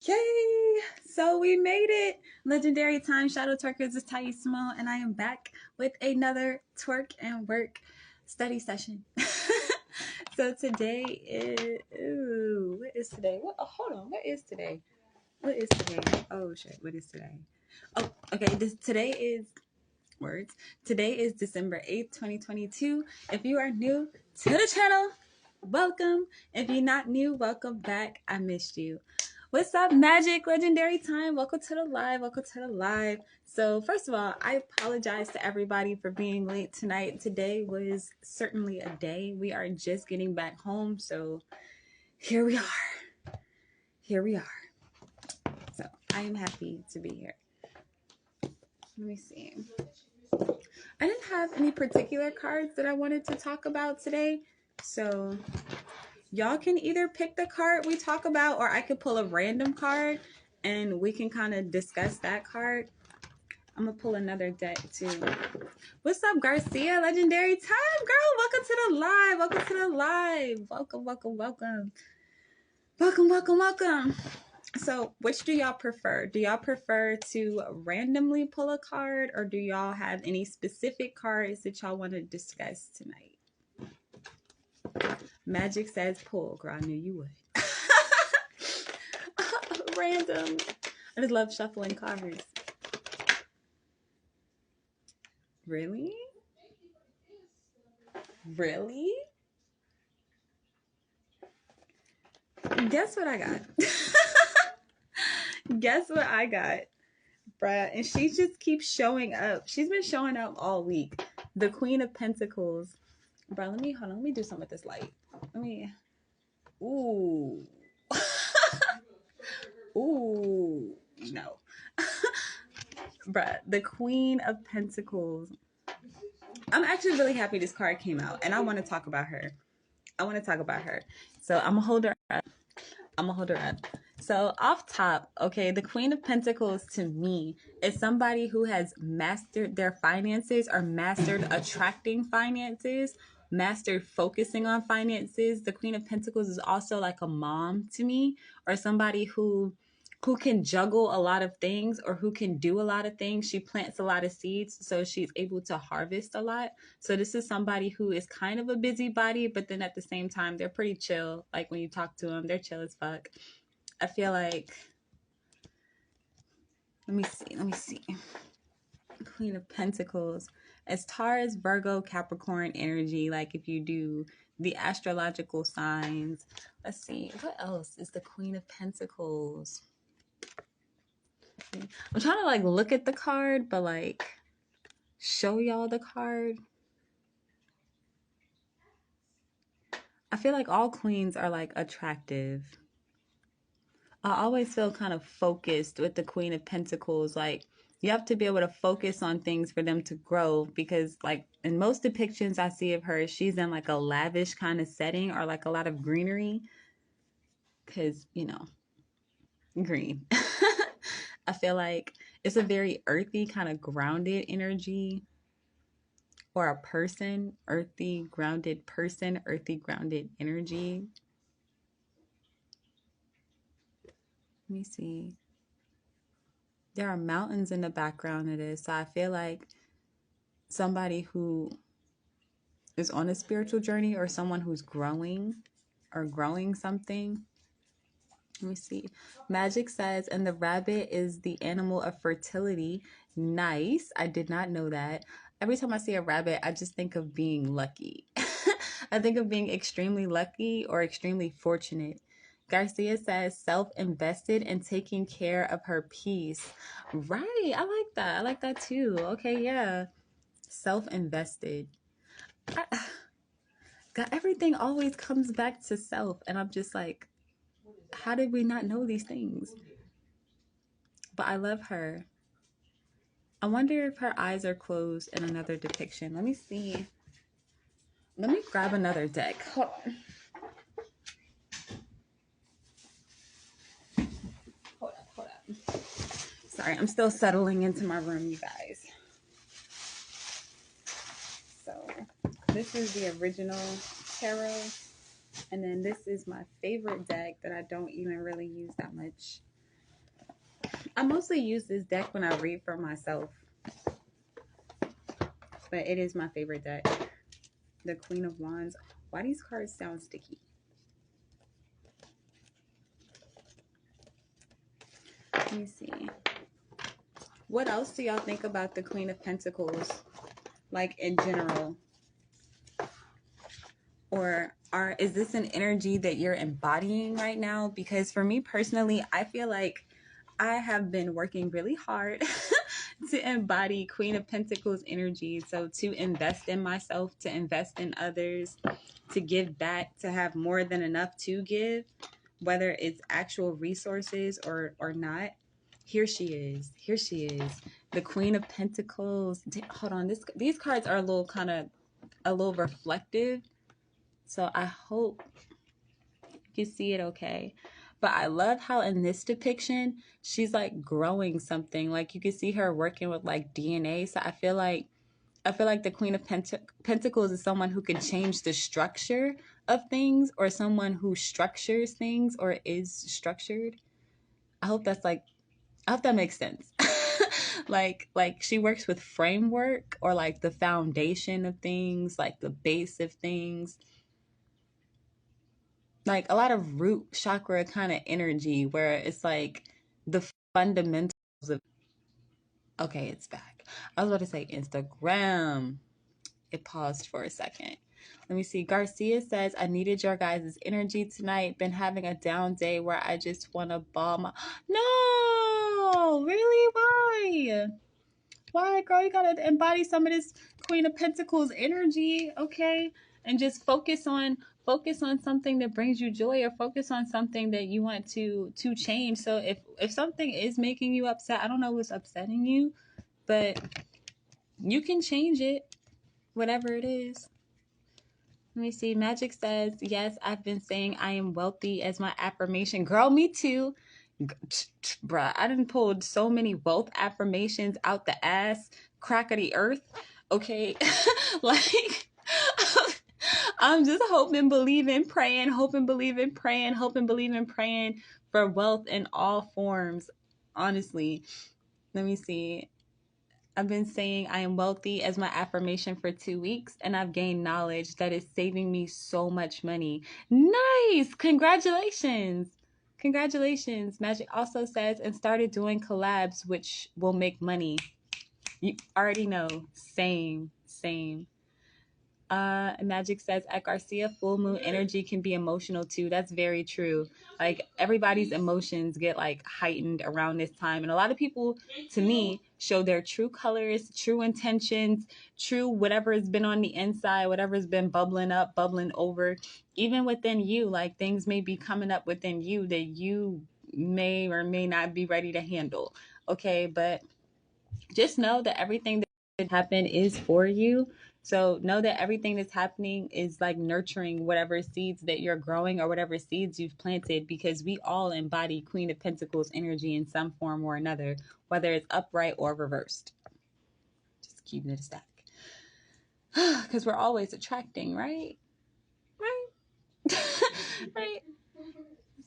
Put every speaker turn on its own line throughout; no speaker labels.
Yay! So we made it. Legendary time. Shadow Twerkers is Taisimo, and I am back with another twerk and work study session. So today is what is today? What? Oh, hold on. What is today? What is today? Oh shit! What is today? Oh, okay. Today is words. Today is December 8th, 2022. If you are new to the channel, welcome. If you're not new, welcome back. I missed you. What's up, Magic Legendary Time? Welcome to the live. Welcome to the live. So first of all, I apologize to everybody for being late tonight. Today was certainly a day. We are just getting back home. So here we are. Here we are. So I am happy to be here. Let me see. I didn't have any particular cards that I wanted to talk about today. So y'all can either pick the card we talk about, or I could pull a random card and we can kind of discuss that card. I'm gonna pull another deck too. What's up, Garcia? Legendary time, girl. Welcome to the live. Welcome to the live. Welcome, welcome, welcome. Welcome, welcome, welcome. So which do y'all prefer? Do y'all prefer to randomly pull a card, or do y'all have any specific cards that y'all want to discuss tonight? Magic says pull, girl. I knew you would. Random. I just love shuffling cards. Really? Really? Guess what I got? Guess what I got? Bruh. And she just keeps showing up. She's been showing up all week. The Queen of Pentacles. Bruh, hold on. Let me do something with this light. Ooh. Ooh. No. Bruh, the Queen of Pentacles. I'm actually really happy this card came out, and I want to talk about her. So I'm gonna hold her up. So off top, okay, the Queen of Pentacles to me is somebody who has mastered their finances, or mastered attracting finances, mastered focusing on finances. The Queen of Pentacles is also like a mom to me, or somebody who can juggle a lot of things, or who can do a lot of things. She plants a lot of seeds, so she's able to harvest a lot. So this is somebody who is kind of a busybody, but then at the same time, they're pretty chill. Like when you talk to them, they're chill as fuck. I feel like, let me see. Queen of Pentacles. As Taurus, Virgo, Capricorn energy, like if you do the astrological signs. Let's see. What else is the Queen of Pentacles? I'm trying to like look at the card, but like show y'all the card. I feel like all queens are like attractive. I always feel kind of focused with the Queen of Pentacles. Like you have to be able to focus on things for them to grow, because like in most depictions I see of her, she's in like a lavish kind of setting, or like a lot of greenery, because green. I feel like it's a very earthy kind of grounded energy, or a person, earthy grounded person, earthy grounded energy. Let me see. There are mountains in the background of this, so I feel like somebody who is on a spiritual journey, or someone who's growing something. Let me see. Magic says, and the rabbit is the animal of fertility. Nice. I did not know that. Every time I see a rabbit, I just think of being lucky. I think of being extremely lucky or extremely fortunate. Garcia says, self-invested and taking care of her peace. Right. I like that. I like that too. Okay, yeah. Self-invested. God, everything always comes back to self. And I'm just like, how did we not know these things? But I love her. I wonder if her eyes are closed in another depiction. Let me see. Let me grab another deck. Hold on. Hold up. Sorry, I'm still settling into my room, you guys. So this is the original tarot. And then this is my favorite deck that I don't even really use that much. I mostly use this deck when I read for myself, but it is my favorite deck. The Queen of Wands. Why these cards sound sticky? Let me see. What else do y'all think about the Queen of Pentacles? Like in general? Or is this an energy that you're embodying right now? Because for me personally, I feel like I have been working really hard to embody Queen of Pentacles energy. So to invest in myself, to invest in others, to give back, to have more than enough to give, whether it's actual resources or not. Here she is. Here she is. The Queen of Pentacles. Hold on. These cards are a little reflective. So I hope you see it okay. But I love how in this depiction, she's like growing something. Like you can see her working with like DNA. So I feel like the Queen of Pentacles is someone who can change the structure of things, or someone who structures things or is structured. I hope that makes sense. like she works with framework, or like the foundation of things, like the base of things. Like a lot of root chakra kind of energy, where it's like the fundamentals of, okay, it's back. I was about to say Instagram. It paused for a second. Let me see. Garcia says, I needed your guys' energy tonight. Been having a down day where I just want to ball my... No! Really? Why? Why, girl? You gotta embody some of this Queen of Pentacles energy, okay? And just focus on something that brings you joy, or focus on something that you want to change. So if something is making you upset, I don't know what's upsetting you, but you can change it, whatever it is. Let me see. Magic says, yes, I've been saying I am wealthy as my affirmation. Girl, me too. Bruh, I done pulled so many wealth affirmations out the ass crack of the earth. Okay. Like, I'm just hoping, believing, praying, hoping, believing, praying, hoping, believing, praying for wealth in all forms. Honestly. Let me see. I've been saying I am wealthy as my affirmation for 2 weeks, and I've gained knowledge that is saving me so much money. Nice! Congratulations! Congratulations. Magic also says, and started doing collabs, which will make money. You already know. Same. Magic says, at Garcia, full moon energy can be emotional too. That's very true. Like everybody's emotions get like heightened around this time, and a lot of people, to me, show their true colors, true intentions, true whatever has been on the inside, whatever has been bubbling up, bubbling over, even within you. Like things may be coming up within you that you may or may not be ready to handle. Okay, but just know that everything that happen is for you. So know that everything that's happening is like nurturing whatever seeds that you're growing, or whatever seeds you've planted, because we all embody Queen of Pentacles energy in some form or another, whether it's upright or reversed. Just keeping it a stack. Because we're always attracting, right? Right.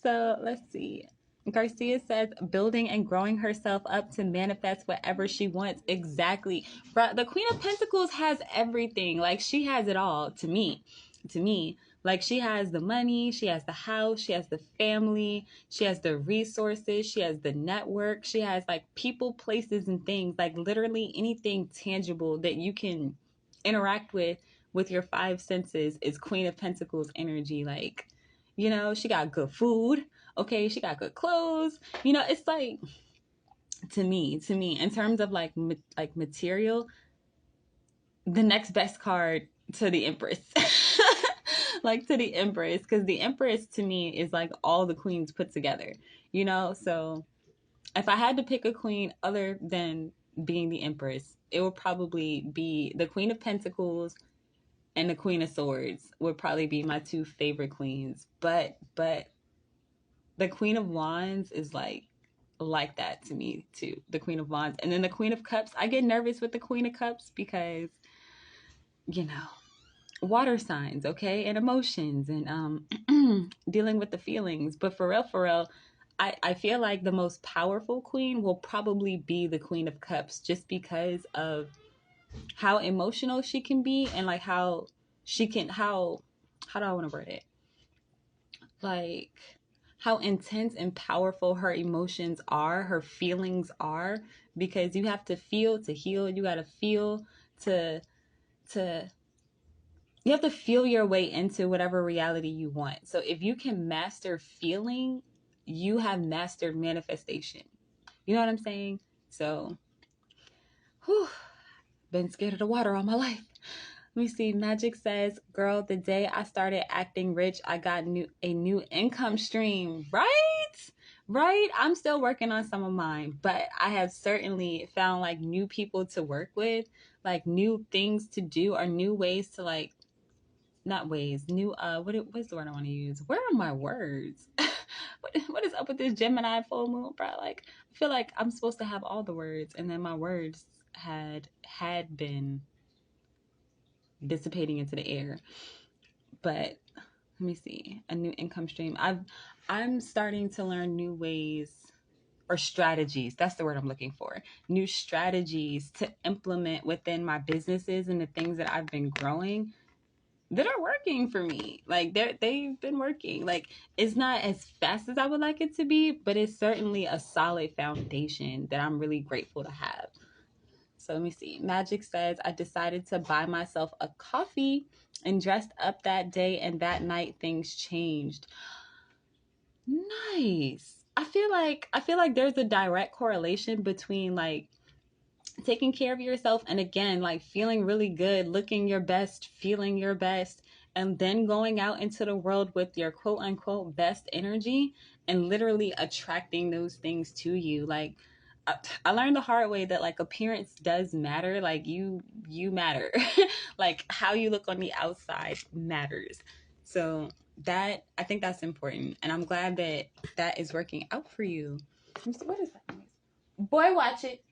So let's see. Garcia says, building and growing herself up to manifest whatever she wants. Exactly. The Queen of Pentacles has everything. Like she has it all to me. Like she has the money, she has the house, she has the family, she has the resources, she has the network, she has like people, places, and things. Like literally anything tangible that you can interact with your five senses is Queen of Pentacles energy. Like, you know, she got good food. Okay, she got good clothes. You know, it's like, to me, in terms of like material, the next best card to the Empress. Like to the Empress, because the Empress to me is like all the queens put together, you know? So if I had to pick a queen other than being the Empress, it would probably be the Queen of Pentacles, and the Queen of Swords would probably be my two favorite queens. But the Queen of Wands is like that to me too. The Queen of Wands. And then the Queen of Cups. I get nervous with the Queen of Cups because, you know, water signs, okay? And emotions, and dealing with the feelings. But for real, I feel like the most powerful queen will probably be the Queen of Cups, just because of how emotional she can be, and like how she can, how do I want to word it? Like how intense and powerful her emotions are, her feelings are, because you have to feel to heal. You got to feel to you have to feel your way into whatever reality you want. So if you can master feeling, you have mastered manifestation. You know what I'm saying? So, whew, been scared of the water all my life. Let me see. Magic says, girl, the day I started acting rich, I got a new income stream. Right? Right? I'm still working on some of mine, but I have certainly found like new people to work with, like new things to do, or new ways to like, not ways, new, what's the word I want to use? Where are my words? What is up with this Gemini full moon, bro? Like, I feel like I'm supposed to have all the words, and then my words had been dissipating into the air. But let me see, a new income stream. I'm starting to learn new ways, or strategies. That's the word I'm looking for. New strategies to implement within my businesses and the things that I've been growing that are working for me. Like they've been working. Like it's not as fast as I would like it to be, but it's certainly a solid foundation that I'm really grateful to have. So let me see. Magic says, I decided to buy myself a coffee and dressed up that day, and that night things changed. Nice. I feel like there's a direct correlation between like taking care of yourself, and again, like feeling really good, looking your best, feeling your best, and then going out into the world with your quote unquote best energy, and literally attracting those things to you. Like I learned the hard way that like appearance does matter. Like you matter. Like how you look on the outside matters. So that, I think that's important, and I'm glad that that is working out for you. What is that noise? Boy, watch it.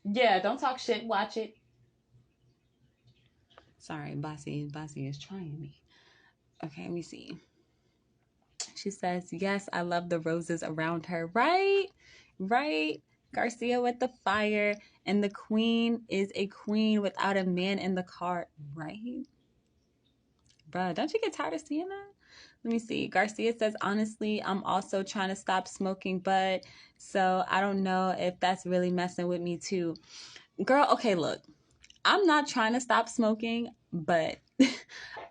Yeah, don't talk shit. Watch it. Sorry, Bossy is trying me. Okay, let me see. She says, yes, I love the roses around her. Right? Right? Garcia with the fire. And the queen is a queen without a man in the car. Right? Bruh, don't you get tired of seeing that? Let me see. Garcia says, honestly, I'm also trying to stop smoking, but so I don't know if that's really messing with me too. Girl, okay, look. I'm not trying to stop smoking, but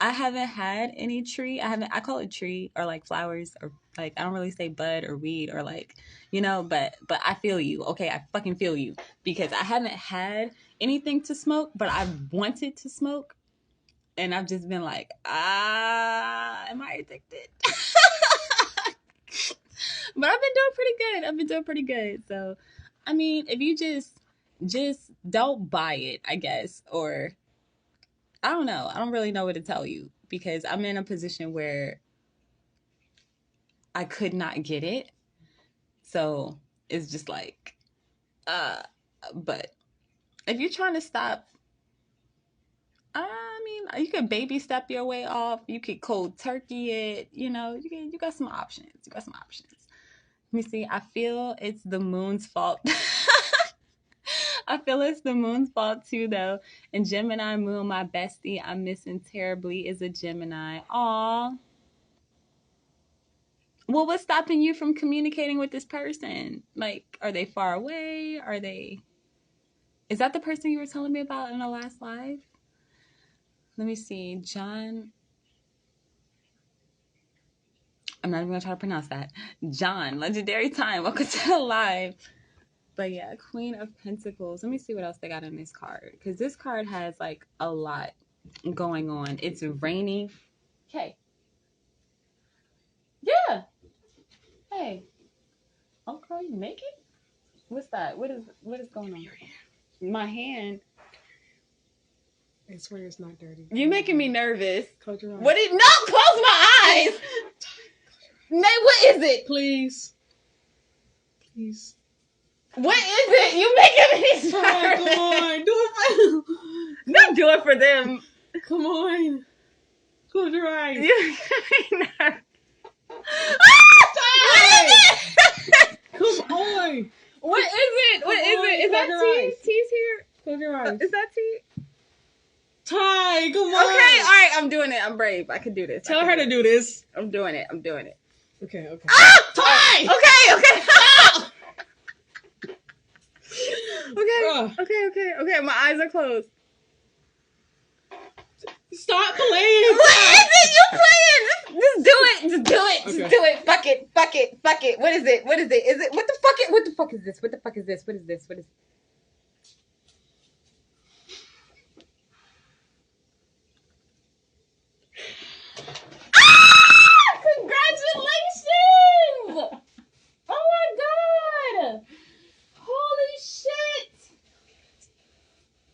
I haven't had any tree. I call it tree, or like flowers, or like, I don't really say bud or weed, or like, but I feel you. Okay. I fucking feel you, because I haven't had anything to smoke, but I've wanted to smoke. And I've just been like, am I addicted? But I've been doing pretty good. So, I mean, if you just don't buy it, I guess, or I don't know. I don't really know what to tell you, because I'm in a position where I could not get it. So it's just like, but if you're trying to stop, I mean, you can baby step your way off. You could cold turkey it. You got some options. Let me see. I feel it's the moon's fault. I feel it's the moon's fault too, though. And Gemini moon, my bestie, I'm missing terribly, is a Gemini. Aw. Well, what's stopping you from communicating with this person? Like, are they far away? Is that the person you were telling me about in the last live? Let me see. John. I'm not even going to try to pronounce that. John, legendary time. Welcome to the live. But yeah, Queen of Pentacles. Let me see what else they got in this card, because this card has like a lot going on. It's rainy. Okay. Yeah. Hey. Okay, you make it? What's that? What is going on? My hand.
I swear it's not dirty.
You're making me nervous.
Close your eyes.
No, close my eyes. Nay, what is it?
Please.
What is it? You making me nervous.
Come on, do it for them.
Don't do it for them.
Come on. Close your eyes.
You're making me nervous.
Come on.
What is it? What is it? Is that tea? Tea's here?
Close your eyes.
Is that tea?
Ty, come on.
Okay, all right, I'm doing it. I'm brave. I can do this.
Tell her to do this.
I'm doing it. I'm doing it.
Okay, okay.
Ah!
Ty!
Okay. My eyes are closed.
Stop playing.
What is it? You playing? Just do it. Just do it.
Okay.
Just do it. Fuck it. What is it? What is it? Is it what the fuck? What the fuck is this? What the fuck is this? What is this? What is? Ah! Congratulations! Oh my god! Holy shit!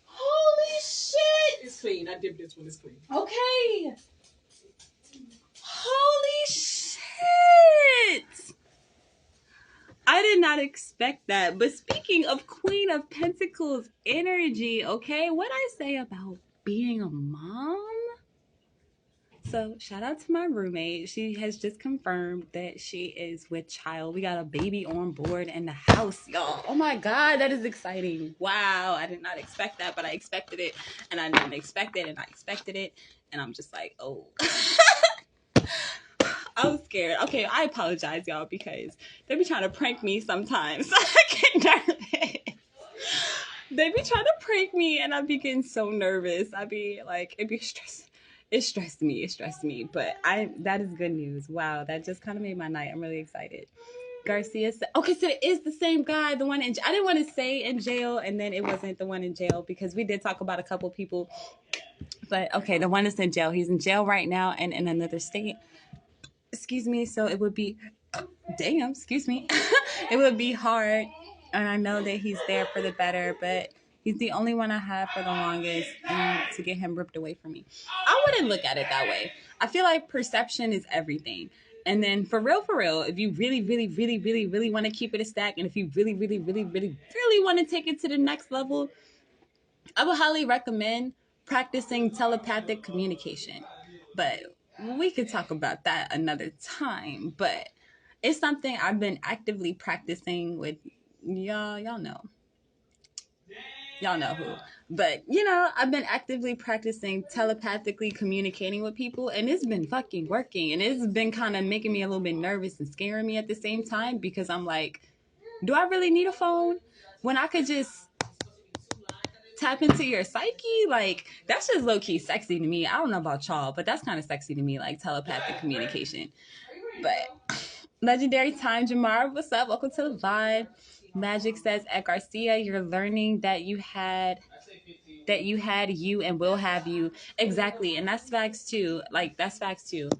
Holy shit!
It's clean. I dipped this one. It's clean.
Okay. Holy shit! I did not expect that. But speaking of Queen of Pentacles energy, okay, what I say about being a mom? So shout out to my roommate. She has just confirmed that she is with child. We got a baby on board in the house, y'all. Oh my God, that is exciting. Wow, I did not expect that, but I expected it. And I didn't expect it, and I expected it. And I'm just like, oh. I was scared. Okay, I apologize, y'all, because they be trying to prank me sometimes. I get nervous. They be trying to prank me, and I be getting so nervous. I be like, it be stressing. It stressed me, but that is good news. Wow, that just kind of made my night. I'm really excited. Garcia said, okay, so it is the same guy, the one in, I didn't want to say in jail, and then it wasn't the one in jail, because we did talk about a couple people, but okay, the one that's in jail, he's in jail right now and in another state. Excuse me, so it would be, damn, excuse me. It would be hard, and I know that he's there for the better, but he's the only one I have for the longest, and to get him ripped away from me. I wouldn't look at it that way. I feel like perception is everything. And then for real, if you really want to keep it a stack, and if you really want to take it to the next level, I would highly recommend practicing telepathic communication. But we could talk about that another time. But it's something I've been actively practicing with y'all know. Y'all know who. But, I've been actively practicing telepathically communicating with people, and it's been fucking working. And it's been kind of making me a little bit nervous and scaring me at the same time, because I'm like, do I really need a phone when I could just tap into your psyche? Like, that's just low-key sexy to me. I don't know about y'all, but that's kind of sexy to me, like telepathic communication. But Legendary Time, Jamar, what's up? Welcome to the vibe. Magic says, at Garcia, you're learning that you had you and will have you. Exactly. And that's facts too. Like, that's facts too.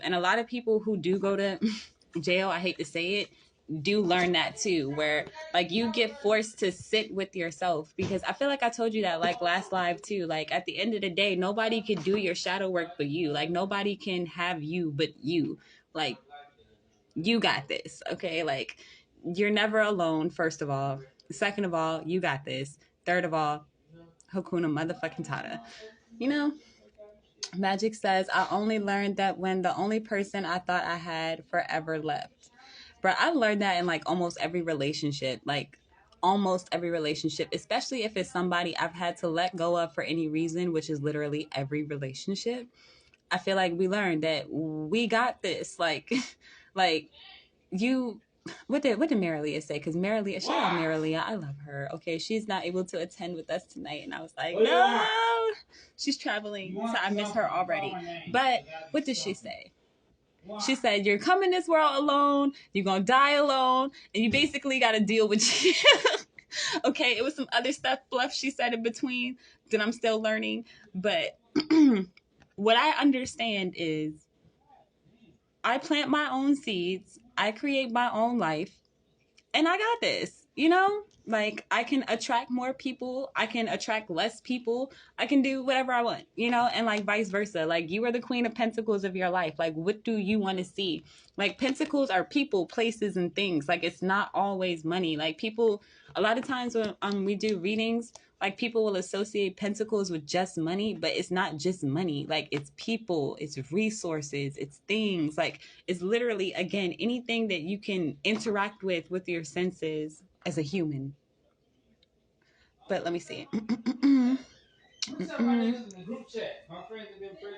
And a lot of people who do go to jail, I hate to say it, do learn that too, where like you get forced to sit with yourself, because I feel like I told you that like last live too, like at the end of the day, nobody can do your shadow work but you. Like, nobody can have you but you. Like, you got this, okay? Like, you're never alone, first of all. Second of all, you got this. Third of all, Hakuna motherfucking Tata. Magic says, I only learned that when the only person I thought I had forever left. But I learned that in like almost every relationship, especially if it's somebody I've had to let go of for any reason, which is literally every relationship. I feel like we learned that we got this. Like you, what did Marilia say? Because Marilia, shout out Marilia, I love her. Okay, she's not able to attend with us tonight, and I was like, no, she's traveling, so I miss her already. But what did she say? She said, you're coming this world alone, you're gonna die alone, and you basically got to deal with you. Okay, it was some other fluff she said in between that I'm still learning, but what I understand is I plant my own seeds, I create my own life, and I got this, Like, I can attract more people, I can attract less people, I can do whatever I want, and like vice versa. Like, you are the Queen of Pentacles of your life. Like, what do you want to see? Like, Pentacles are people, places, and things. Like, it's not always money. Like, people, a lot of times when we do readings, Like people will associate pentacles with just money, but it's not just money. Like it's people, it's resources, it's things. Like it's literally, again, anything that you can interact with your senses as a human. But let me see.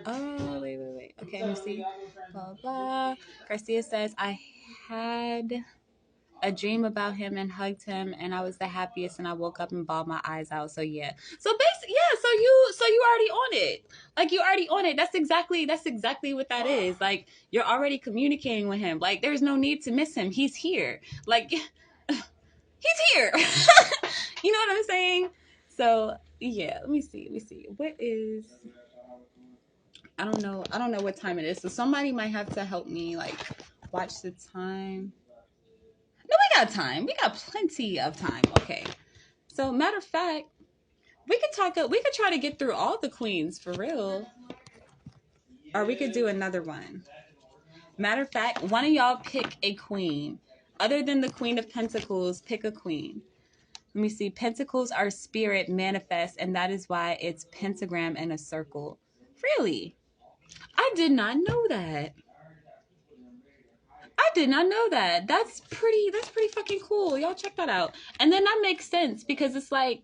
Oh, wait. Okay, let me see. Blah, blah. Garcia says, I had a dream about him and hugged him, and I was the happiest, and I woke up and bawled my eyes out. So yeah. So basically, yeah, so you already on it. Like you already on it. That's exactly what that is. Like you're already communicating with him. Like there's no need to miss him. He's here. Like he's here. You know what I'm saying? So yeah, let me see. What is I don't know what time it is. So somebody might have to help me like watch the time. No, we got time. We got plenty of time. Okay. So matter of fact, we could try to get through all the queens for real. Or we could do another one. Matter of fact, one of y'all pick a queen. Other than the Queen of Pentacles, pick a queen. Let me see. Pentacles are spirit manifest, and that is why it's pentagram and a circle. Really? I did not know that. I did not know that. That's pretty fucking cool. Y'all check that out. And then that makes sense because it's like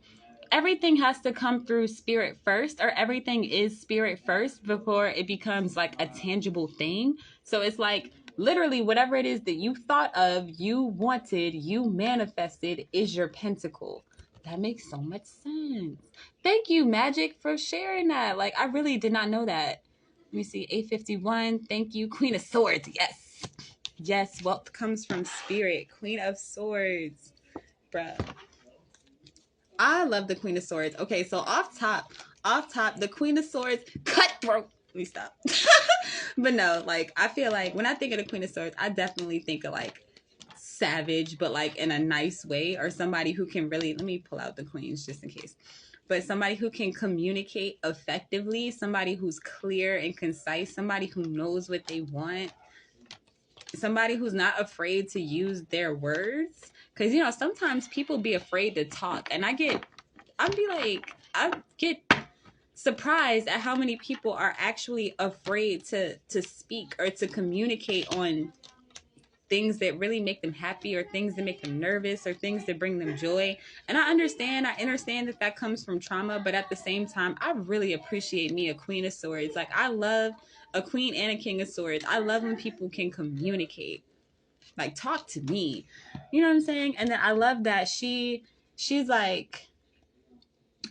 everything has to come through spirit first, or everything is spirit first before it becomes like a tangible thing. So it's like literally whatever it is that you thought of, you wanted, you manifested is your pentacle. That makes so much sense. Thank you, Magic, for sharing that. Like I really did not know that. Let me see. 851. Thank you. Queen of Swords. Yes. Yes, wealth comes from spirit. Queen of Swords. Bruh. I love the Queen of Swords. Okay, so off top, the Queen of Swords, cutthroat. Let me stop. But no, like, I feel like when I think of the Queen of Swords, I definitely think of like savage, but like in a nice way, or somebody who can really, let me pull out the queens just in case. But somebody who can communicate effectively, somebody who's clear and concise, somebody who knows what they want, somebody who's not afraid to use their words. Because you know sometimes people be afraid to talk, and I get surprised at how many people are actually afraid to speak or to communicate on things that really make them happy, or things that make them nervous, or things that bring them joy. And I understand that comes from trauma, but at the same time I really appreciate me a Queen of Swords. Like I love a Queen and a King of Swords. I love when people can communicate. Like talk to me, you know what I'm saying? And then I love that she's like,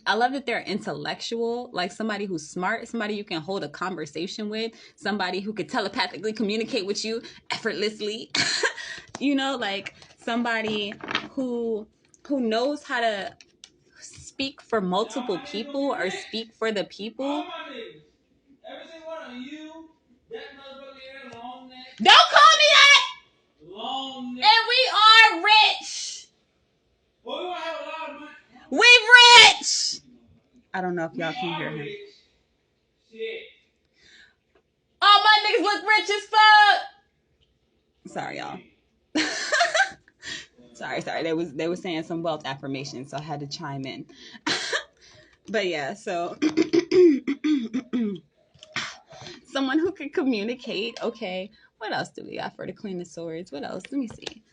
I love that they're intellectual, like somebody who's smart, somebody you can hold a conversation with, somebody who could telepathically communicate with you effortlessly. You know, like somebody who knows how to speak for multiple people or speak for the people. Don't call me that. And we are rich. Well, we don't have a lot of money. We rich. I don't know if y'all can hear him. Shit. All my niggas look rich as fuck. Sorry, y'all. sorry. They was saying some wealth affirmations, so I had to chime in. But yeah, so someone who can communicate. Okay, what else do we got for the Queen of Swords? What else? Let me see.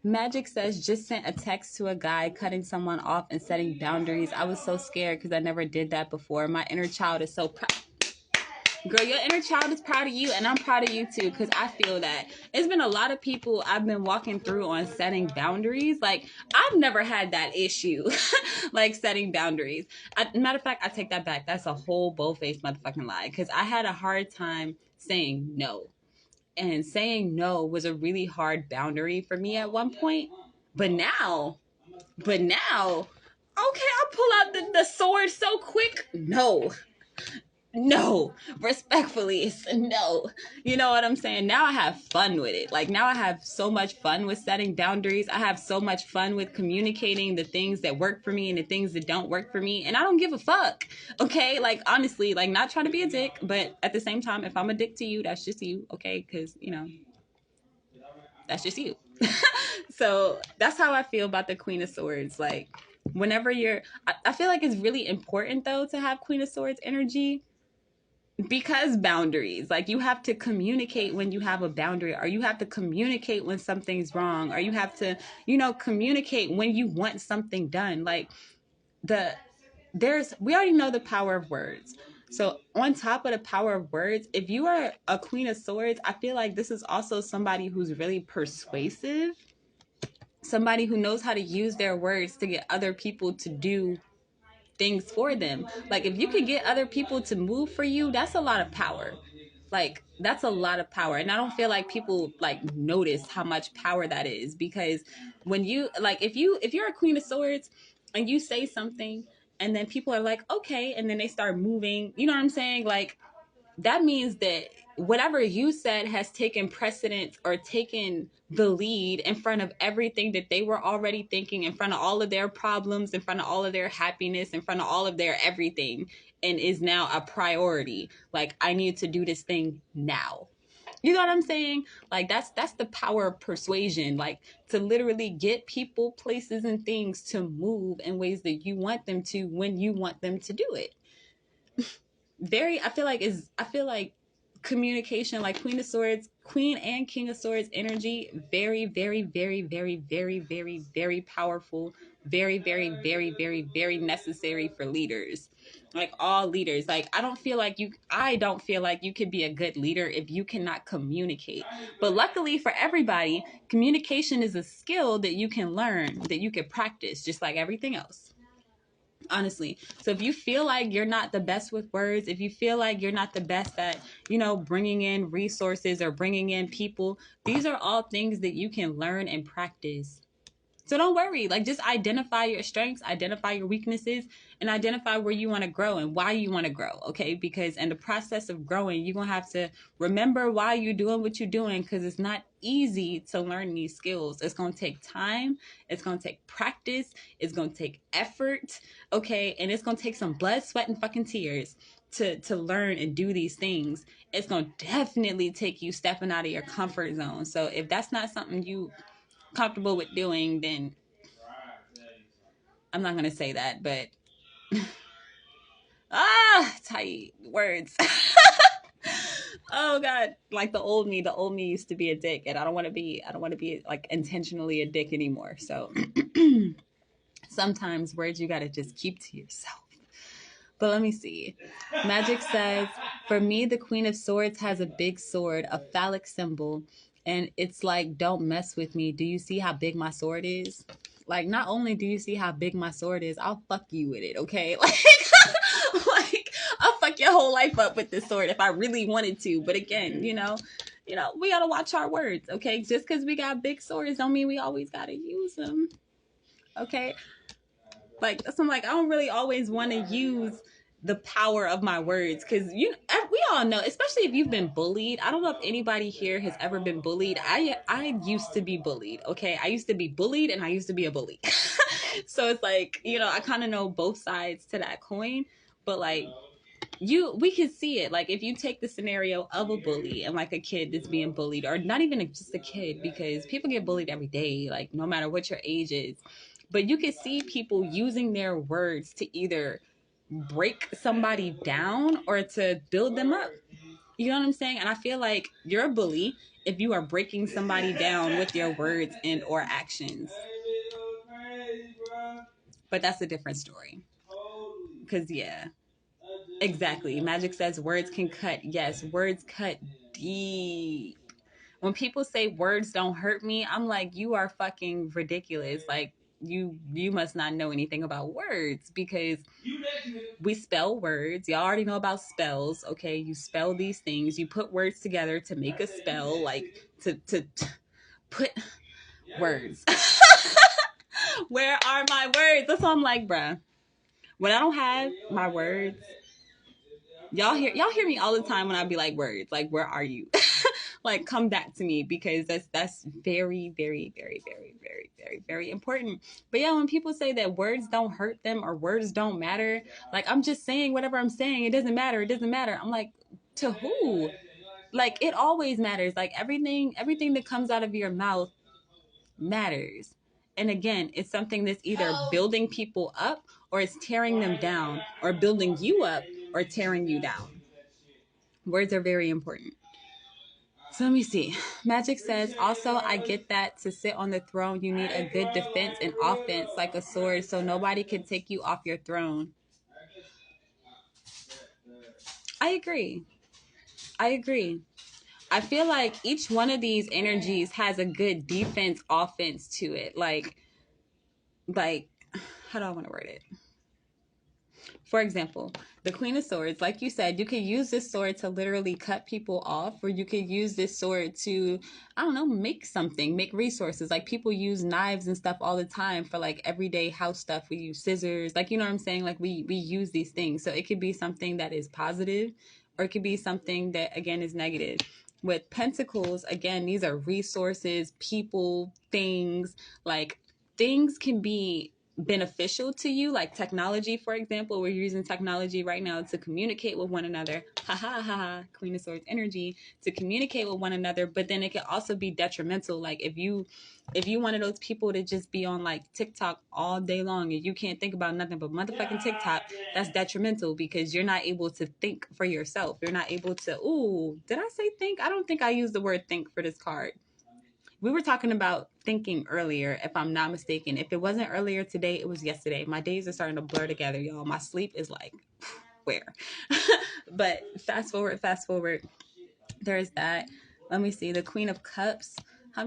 Magic says, just sent a text to a guy cutting someone off and setting boundaries. I was so scared because I never did that before. My inner child is so proud. Girl, your inner child is proud of you, and I'm proud of you too, because I feel that. It's been a lot of people I've been walking through on setting boundaries. Like, I've never had that issue, like setting boundaries. Matter of fact, I take that back. That's a whole bold-faced motherfucking lie, because I had a hard time saying no. And saying no was a really hard boundary for me at one point. But now, okay, I'll pull out the sword so quick. No, respectfully, it's a no. You know what I'm saying? Now I have fun with it. Like now I have so much fun with setting boundaries. I have so much fun with communicating the things that work for me and the things that don't work for me. And I don't give a fuck. Okay? Like honestly, like not trying to be a dick, but at the same time, if I'm a dick to you, that's just you. Okay? Because, you know, that's just you. So that's how I feel about the Queen of Swords. Like whenever I feel like it's really important though to have Queen of Swords energy, because boundaries, like you have to communicate when you have a boundary, or you have to communicate when something's wrong, or you have to, communicate when you want something done. Like we already know the power of words. So on top of the power of words, if you are a Queen of Swords, I feel like this is also somebody who's really persuasive, somebody who knows how to use their words to get other people to do things for them. Like if you could get other people to move for you, that's a lot of power. Like that's a lot of power. And I don't feel like people like notice how much power that is, because when you like if you're a Queen of Swords and you say something and then people are like, okay, and then they start moving, you know what I'm saying? Like that means that whatever you said has taken precedence or taken the lead in front of everything that they were already thinking, in front of all of their problems, in front of all of their happiness, in front of all of their everything, and is now a priority. Like, I need to do this thing now. You know what I'm saying? Like that's the power of persuasion, like to literally get people, places, and things to move in ways that you want them to when you want them to do it. I feel like communication, like Queen and King of Swords energy, very, very, very, very, very, very, very powerful, very, very, very, very, very necessary for leaders. Like all leaders. Like I don't feel like you could be a good leader if you cannot communicate. But luckily for everybody, communication is a skill that you can learn, that you can practice, just like everything else, honestly. So if you feel like you're not the best with words, if you feel like you're not the best at, bringing in resources or bringing in people, these are all things that you can learn and practice. So don't worry, like just identify your strengths, identify your weaknesses, and identify where you want to grow and why you want to grow, okay? Because in the process of growing, you're going to have to remember why you're doing what you're doing, because it's not easy to learn these skills. It's going to take time, it's going to take practice, it's going to take effort, okay? And it's going to take some blood, sweat, and fucking tears to learn and do these things. It's going to definitely take you stepping out of your comfort zone. So if that's not something you comfortable with doing, then I'm not gonna say that, but tight words. Oh god, like the old me used to be a dick, and I don't want to be like intentionally a dick anymore. So sometimes words you gotta just keep to yourself. But let me see. Magic says, for me, the Queen of Swords has a big sword, a phallic symbol, and it's like, don't mess with me. Do you see how big my sword is? Like, not only do you see how big my sword is, I'll fuck you with it, okay? Like I'll fuck your whole life up with this sword if I really wanted to. But again, we gotta watch our words, okay? Just because we got big swords don't mean we always gotta use them, okay? Like so I'm like, I don't really always want to use the power of my words, because we all know, especially if you've been bullied. I don't know if anybody here has ever been bullied. I used to be bullied, okay? I used to be bullied and I used to be a bully. So it's like, I kind of know both sides to that coin. But like, we can see it. Like if you take the scenario of a bully and like a kid that's being bullied, or not even just a kid, because people get bullied every day, like no matter what your age is. But you can see people using their words to either break somebody down or to build them up. You know what I'm saying? And I feel like you're a bully if you are breaking somebody down with your words and or actions. But that's a different story. Because yeah, exactly. Magic says words can cut. Yes, words cut deep. When people say words don't hurt me, I'm like, you are fucking ridiculous. Like you must not know anything about words, because we spell words. Y'all already know about spells, okay? You spell these things. You put words together to make a spell, like to put words. Where are my words? That's why I'm like, bruh. When I don't have my words, y'all hear me all the time when I be like, words, like, where are you? Like, come back to me, because that's very, very, very, very, very, very, very important. But yeah, when people say that words don't hurt them or words don't matter, like, I'm just saying whatever I'm saying, it doesn't matter, I'm like, to who? Like, it always matters. Like everything that comes out of your mouth matters. And again, it's something that's either building people up or it's tearing them down, or building you up or tearing you down. Words are very important. So let me see. Magic says, also, I get that to sit on the throne, you need a good defense and offense like a sword so nobody can take you off your throne. I agree. I agree. I feel like each one of these energies has a good defense, offense to it. Like, how do I want to word it? For example, the Queen of Swords, like you said, you could use this sword to literally cut people off, or you could use this sword to, I don't know, make something, make resources. Like people use knives and stuff all the time for like everyday house stuff. We use scissors, like, you know what I'm saying? Like we use these things. So it could be something that is positive, or it could be something that, again, is negative. With Pentacles, again, these are resources, people, things. Like things can be beneficial to you, like technology, for example. We're using technology right now to communicate with one another. Ha ha ha ha. Queen of Swords energy, to communicate with one another. But then it can also be detrimental. Like if you one of those people that just be on like TikTok all day long and you can't think about nothing but motherfucking TikTok, that's detrimental because you're not able to think for yourself. You're not able to, ooh, did I say think? I don't think I used the word think for this card. We were talking about thinking earlier, if I'm not mistaken. If it wasn't earlier today, it was yesterday. My days are starting to blur together, y'all. My sleep is like, where? But fast forward. There's that. Let me see. The Queen of Cups. I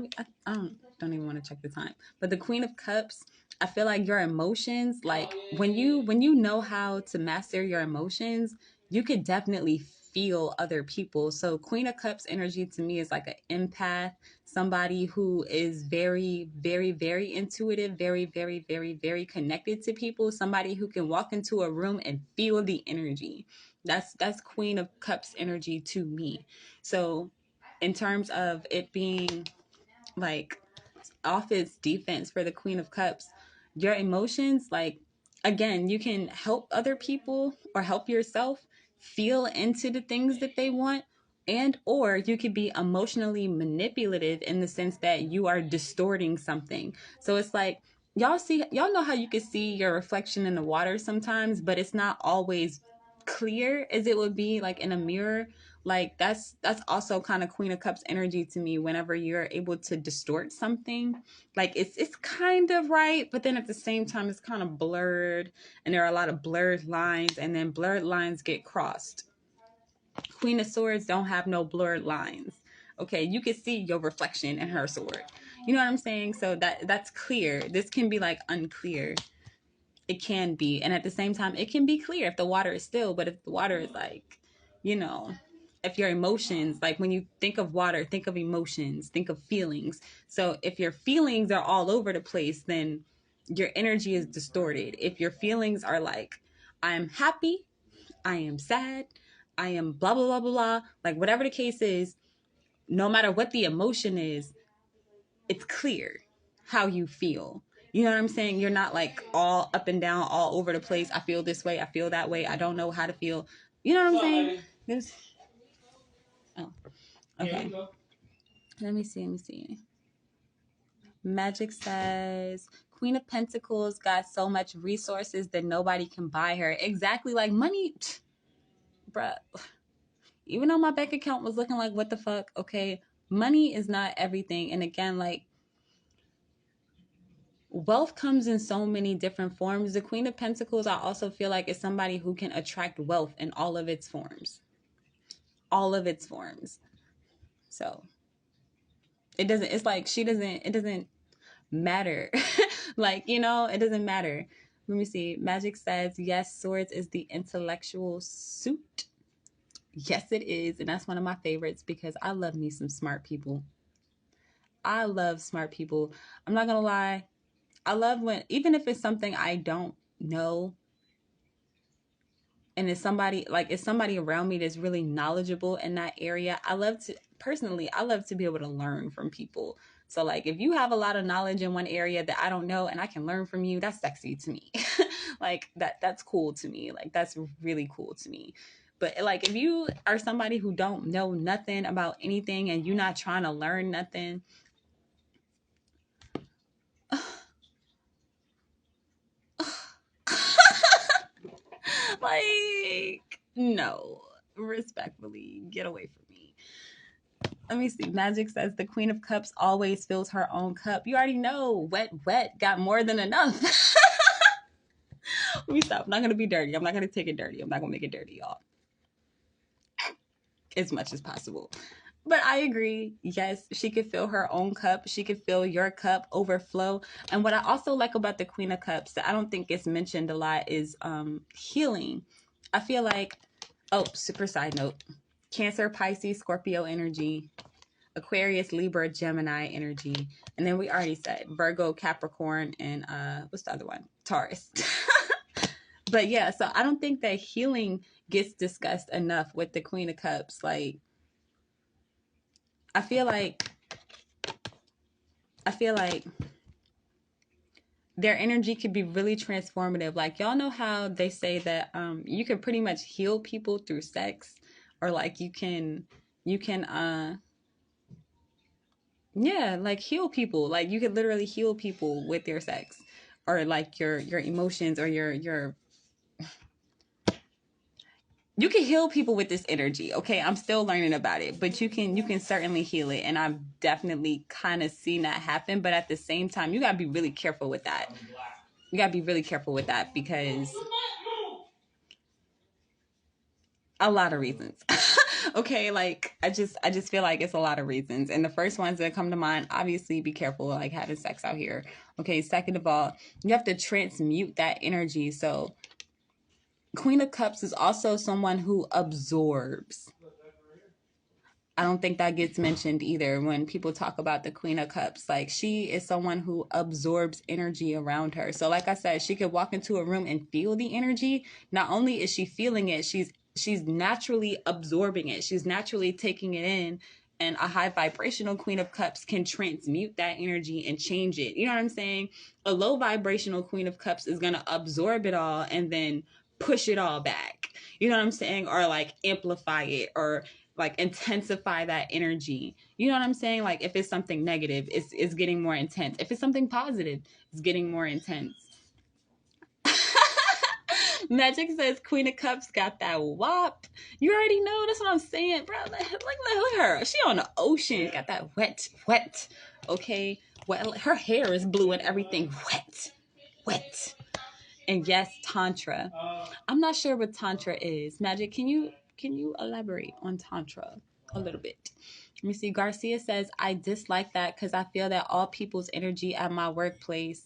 don't even want to check the time. But the Queen of Cups, I feel like your emotions, like when you know how to master your emotions, you could definitely feel other people. So Queen of Cups energy to me is like an empath, somebody who is very, very, very intuitive, very, very, very, very connected to people, somebody who can walk into a room and feel the energy. That's Queen of Cups energy to me. So in terms of it being like offense, defense for the Queen of Cups, your emotions, like, again, you can help other people or help yourself feel into the things that they want, and or you could be emotionally manipulative in the sense that you are distorting something. So it's like, y'all know how you can see your reflection in the water sometimes, but it's not always clear as it would be like in a mirror. Like that's also kind of Queen of Cups energy to me. Whenever you're able to distort something, like it's kind of right, but then at the same time it's kind of blurred, and there are a lot of blurred lines, and then blurred lines get crossed. Queen of Swords don't have no blurred lines. Okay, you can see your reflection in her sword. You know what I'm saying? So that's clear. This can be like unclear. It can be, and at the same time it can be clear if the water is still. But if the water is like, you know, if your emotions, like when you think of water, think of emotions, think of feelings. So if your feelings are all over the place, then your energy is distorted. If your feelings are like, I am happy, I am sad, I am blah blah blah blah blah, like whatever the case is, no matter what the emotion is, it's clear how you feel. You know what I'm saying? You're not like all up and down, all over the place. I feel this way, I feel that way, I don't know how to feel. You know what I'm saying? There's, oh, okay. Let me see. Magic says, Queen of Pentacles got so much resources that nobody can buy her. Exactly, like money, bruh. Even though my bank account was looking like, what the fuck? Okay, money is not everything. And again, like, wealth comes in so many different forms. The Queen of Pentacles, I also feel like, is somebody who can attract wealth in all of its forms. All of its forms. So it doesn't matter. Like, you know, it doesn't matter. Let me see. Magic says, yes, swords is the intellectual suit. Yes, it is. And that's one of my favorites because I love me some smart people. I love smart people. I'm not going to lie. I love when, even if it's something I don't know, and it's somebody around me that's really knowledgeable in that area, I love to be able to learn from people. So like if you have a lot of knowledge in one area that I don't know and I can learn from you, that's sexy to me. Like that's cool to me. Like that's really cool to me. But like if you are somebody who don't know nothing about anything and you're not trying to learn nothing, Like, no. Respectfully, get away from me. Let me see. Magic says the Queen of Cups always fills her own cup. You already know. Wet, got more than enough. Let me stop. I'm not going to be dirty. I'm not going to take it dirty. I'm not going to make it dirty, y'all. As much as possible. But I agree. Yes, she could fill her own cup. She could fill your cup, overflow. And what I also like about the Queen of Cups that I don't think gets mentioned a lot is healing. I feel like, oh, super side note, Cancer, Pisces, Scorpio energy, Aquarius, Libra, Gemini energy. And then we already said Virgo, Capricorn, and what's the other one? Taurus. But yeah, so I don't think that healing gets discussed enough with the Queen of Cups. Like, I feel like their energy could be really transformative. Like, y'all know how they say that you can pretty much heal people through sex, or like you can yeah, like heal people. Like you could literally heal people with your sex, or like your emotions, or your you can heal people with this energy. Okay, I'm still learning about it, but you can certainly heal it, and I've definitely kind of seen that happen. But at the same time, you gotta be really careful with that. You gotta be really careful with that because a lot of reasons. Okay, like I just feel like it's a lot of reasons, and the first ones that come to mind, obviously, be careful like having sex out here. Okay, second of all, you have to transmute that energy. So Queen of Cups is also someone who absorbs. I don't think that gets mentioned either when people talk about the Queen of Cups. Like, she is someone who absorbs energy around her. So like I said, she could walk into a room and feel the energy. Not only is she feeling it, she's naturally absorbing it. She's naturally taking it in. And a high vibrational Queen of Cups can transmute that energy and change it. You know what I'm saying? A low vibrational Queen of Cups is going to absorb it all and then push it all back. You know what I'm saying? Or like amplify it, or like intensify that energy. You know what I'm saying? Like if it's something negative, it's getting more intense. If it's something positive, it's getting more intense. Magic says Queen of Cups got that wop. You already know. That's what I'm saying, bro. Look at her. She on the ocean. Got that wet. Okay, wet. Her hair is blue and everything. Wet. And yes, Tantra. I'm not sure what Tantra is. Magic, can you elaborate on Tantra a little bit? Let me see. Garcia says, I dislike that because I feel that all people's energy at my workplace,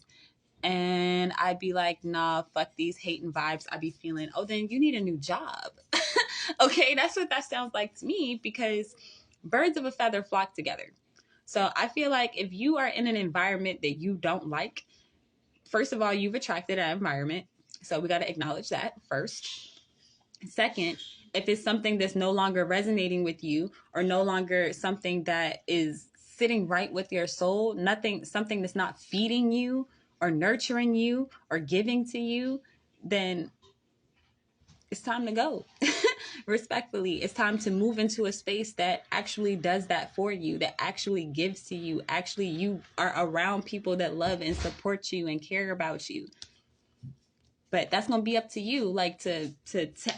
and I'd be like, nah, fuck these hating vibes I be feeling. Oh, then you need a new job. Okay, that's what that sounds like to me, because birds of a feather flock together. So I feel like if you are in an environment that you don't like, first of all, you've attracted that environment. So we got to acknowledge that first. Second, if it's something that's no longer resonating with you, or no longer something that is sitting right with your soul, something that's not feeding you or nurturing you or giving to you, then it's time to go. Respectfully, it's time to move into a space that actually does that for you, that actually gives to you. Actually, you are around people that love and support you and care about you. But that's going to be up to you, like to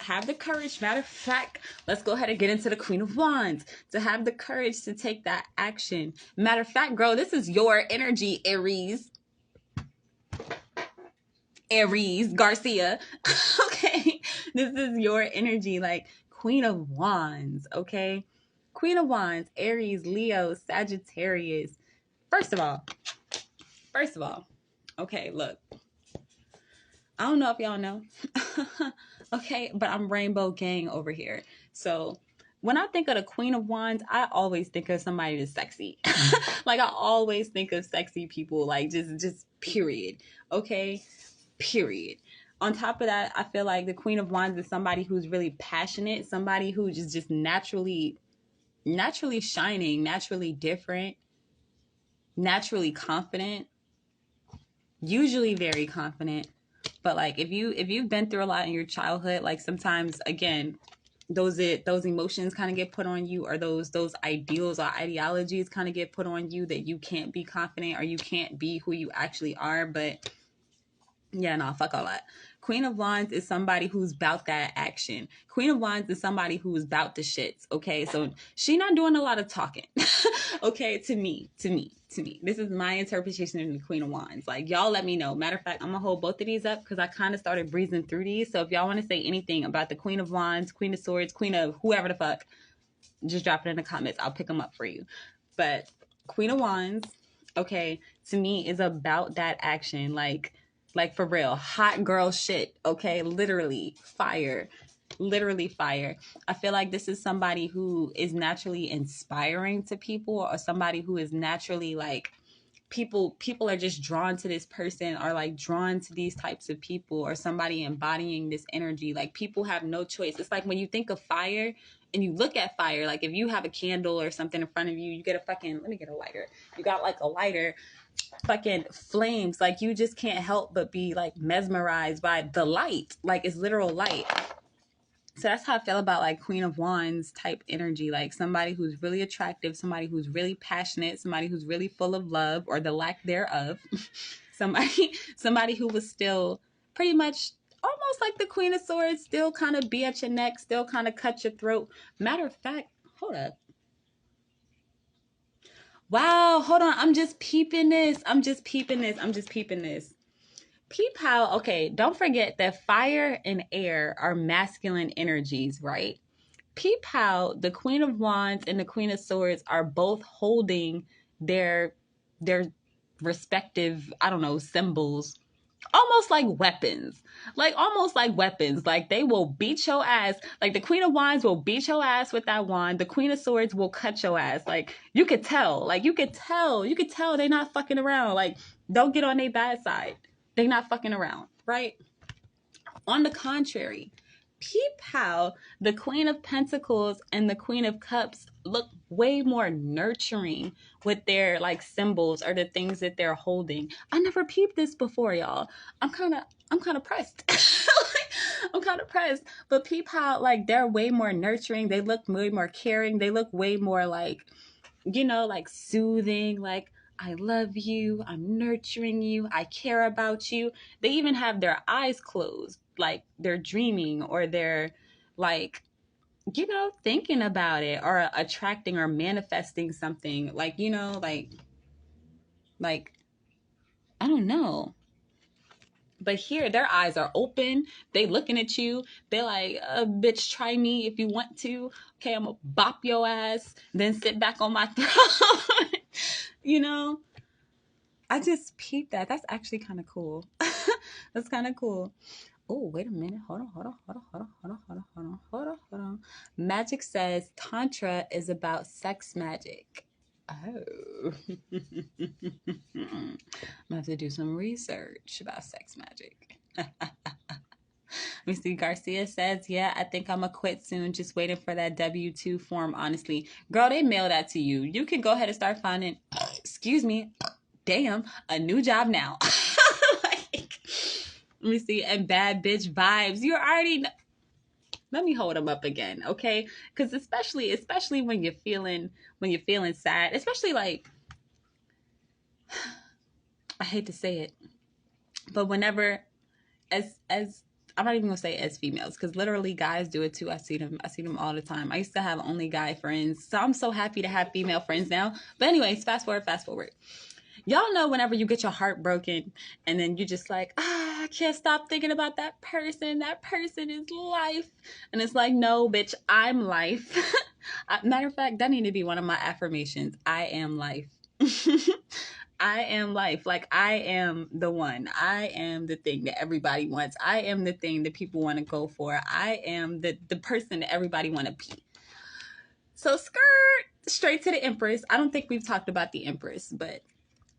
have the courage. Matter of fact, let's go ahead and get into the Queen of Wands. To have the courage to take that action. Matter of fact, girl, this is your energy, Aries Garcia. Okay, this is your energy, like Queen of Wands. Okay, Queen of Wands, Aries, Leo, Sagittarius. First of all, okay, look, I don't know if y'all know, okay, but I'm Rainbow Gang over here. So when I think of the Queen of Wands, I always think of somebody that's sexy. Like, I always think of sexy people, like just period. Okay, period. On top of that, I feel like the Queen of Wands is somebody who's really passionate, somebody who's just naturally shining, naturally different, naturally confident, usually very confident. But like if you've been through a lot in your childhood, like sometimes again, those emotions kind of get put on you, or those ideals or ideologies kind of get put on you, that you can't be confident or you can't be who you actually are. But Yeah, no, fuck all that. Queen of Wands is somebody who's about that action. Queen of Wands is somebody who's about the shits. Okay, so she not doing a lot of talking. Okay, to me. This is my interpretation of the Queen of Wands. Like, y'all let me know. Matter of fact, I'm gonna hold both of these up because I kind of started breezing through these. So if y'all want to say anything about the Queen of Wands, Queen of Swords, Queen of whoever the fuck, just drop it in the comments. I'll pick them up for you. But Queen of Wands, okay, to me is about that action. Like for real, hot girl shit. Okay, literally fire. Literally fire. I feel like this is somebody who is naturally inspiring to people, or somebody who is naturally like people are just drawn to this person, or like drawn to these types of people, or somebody embodying this energy. Like, people have no choice. It's like when you think of fire and you look at fire, like if you have a candle or something in front of you, you get a fucking, let me get a lighter. You got like a lighter, fucking flames. Like, you just can't help but be like mesmerized by the light. Like, it's literal light. So that's how I feel about like Queen of Wands type energy. Like somebody who's really attractive, somebody who's really passionate, somebody who's really full of love or the lack thereof. somebody who was still pretty much almost like the Queen of Swords, still kind of be at your neck, still kind of cut your throat. Matter of fact, hold up. Wow, hold on. I'm just peeping this. Peep how, okay, don't forget that fire and air are masculine energies, right? Peep how the Queen of Wands and the Queen of Swords are both holding their respective, I don't know, symbols, almost like weapons. Like they will beat your ass. Like the Queen of Wands will beat your ass with that wand. The Queen of Swords will cut your ass. Like you could tell. They not fucking around. Like, don't get on their bad side. They not fucking around, right? On the contrary, peep how the Queen of Pentacles and the Queen of Cups look way more nurturing with their like symbols or the things that they're holding. I never peeped this before, y'all. I'm kind of pressed. I'm kind of pressed. But peep how like they're way more nurturing. They look way more caring. They look way more like, like soothing, like, I love you, I'm nurturing you, I care about you. They even have their eyes closed, like they're dreaming, or they're like, thinking about it, or attracting or manifesting something. Like, like, I don't know. But here, their eyes are open. They looking at you. They're like, bitch, try me if you want to. Okay, I'm gonna bop your ass, then sit back on my throne. I just peeped that. That's actually kind of cool. That's kind of cool. Oh, wait a minute. Hold on. Magic says Tantra is about sex magic. Oh. I'm gonna have to do some research about sex magic. Let me see. Garcia says, yeah, I think I'm gonna quit soon. Just waiting for that W-2 form, honestly. Girl, they mail that to you. You can go ahead and start finding, excuse me, damn, a new job now. Like, let me see. And bad bitch vibes. You already know. Let me hold them up again, okay? Because especially when you're feeling sad, especially like, I hate to say it, but whenever, as I'm not even gonna say as females, because literally guys do it too. I see them all the time. I used to have only guy friends, so I'm so happy to have female friends now. But anyways, fast forward. Y'all know whenever you get your heart broken and then you're just like, I can't stop thinking about that person. That person is life. And it's like, no, bitch, I'm life. Matter of fact, that need to be one of my affirmations. I am life. I am life. Like, I am the one. I am the thing that everybody wants. I am the thing that people want to go for. I am the person that everybody want to be. So skirt straight to the Empress. I don't think we've talked about the Empress, but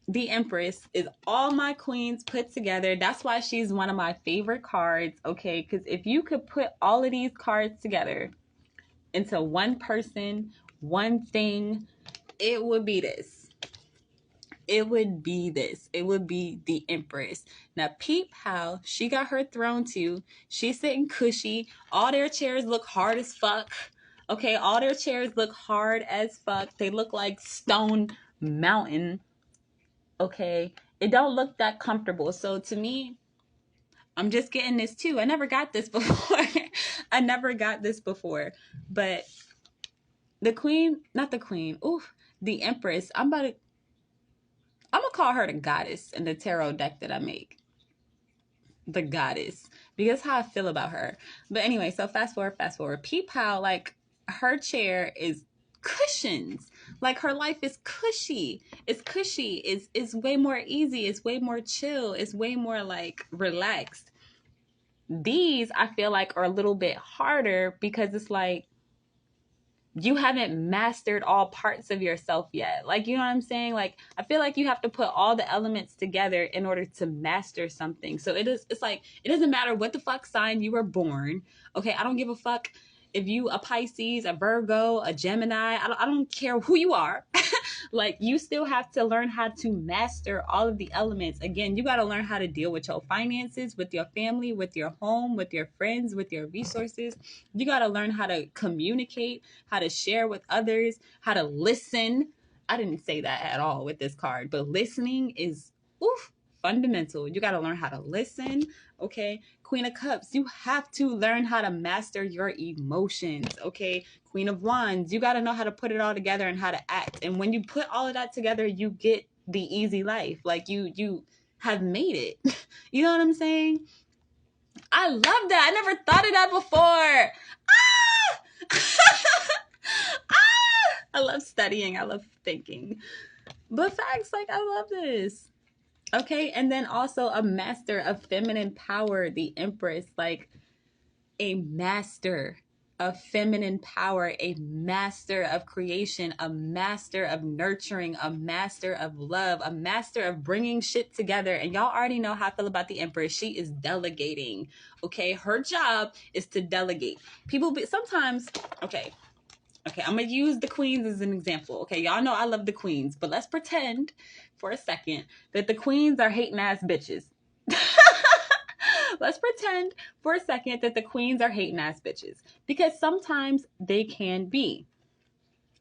the Empress is all my queens put together. That's why she's one of my favorite cards, okay? Because if you could put all of these cards together into one person, one thing, it would be this. It would be the Empress. Now, peep how she got her throne too. She's sitting cushy. All their chairs look hard as fuck. Okay, all their chairs look hard as fuck. They look like stone mountain. Okay, it don't look that comfortable. So to me, I'm just getting this too. I never got this before. I never got this before. But the queen, not the queen. Oof, the Empress. I'm gonna call her the goddess in the tarot deck that I make. The goddess, because how I feel about her. But anyway, so fast forward. Peep how like her chair is cushions. Like her life is cushy. It's cushy. It's way more easy. It's way more chill. It's way more like relaxed. These I feel like are a little bit harder because it's like you haven't mastered all parts of yourself yet. Like, you know what I'm saying? Like, I feel like you have to put all the elements together in order to master something. So it's like, it doesn't matter what the fuck sign you were born. Okay. I don't give a fuck if you a Pisces, a Virgo, a Gemini. I don't care who you are. Like, you still have to learn how to master all of the elements. Again, you got to learn how to deal with your finances, with your family, with your home, with your friends, with your resources. You got to learn how to communicate, how to share with others, how to listen. I didn't say that at all with this card, but listening is fundamental. You got to learn how to listen. Okay. Queen of Cups, you have to learn how to master your emotions. Okay. Queen of Wands, you got to know how to put it all together and how to act. And when you put all of that together, you get the easy life. Like you have made it. You know what I'm saying? I love that. I never thought of that before. I love studying. I love thinking. But facts, like, I love this. Okay. And then also a master of feminine power, the Empress, like a master of feminine power, a master of creation, a master of nurturing, a master of love, a master of bringing shit together. And y'all already know how I feel about the Empress. She is delegating. Okay. Her job is to delegate. Sometimes, okay, I'm going to use the queens as an example. Okay, y'all know I love the queens, but let's pretend for a second that the queens are hating ass bitches. Let's pretend for a second that the queens are hating ass bitches, because sometimes they can be.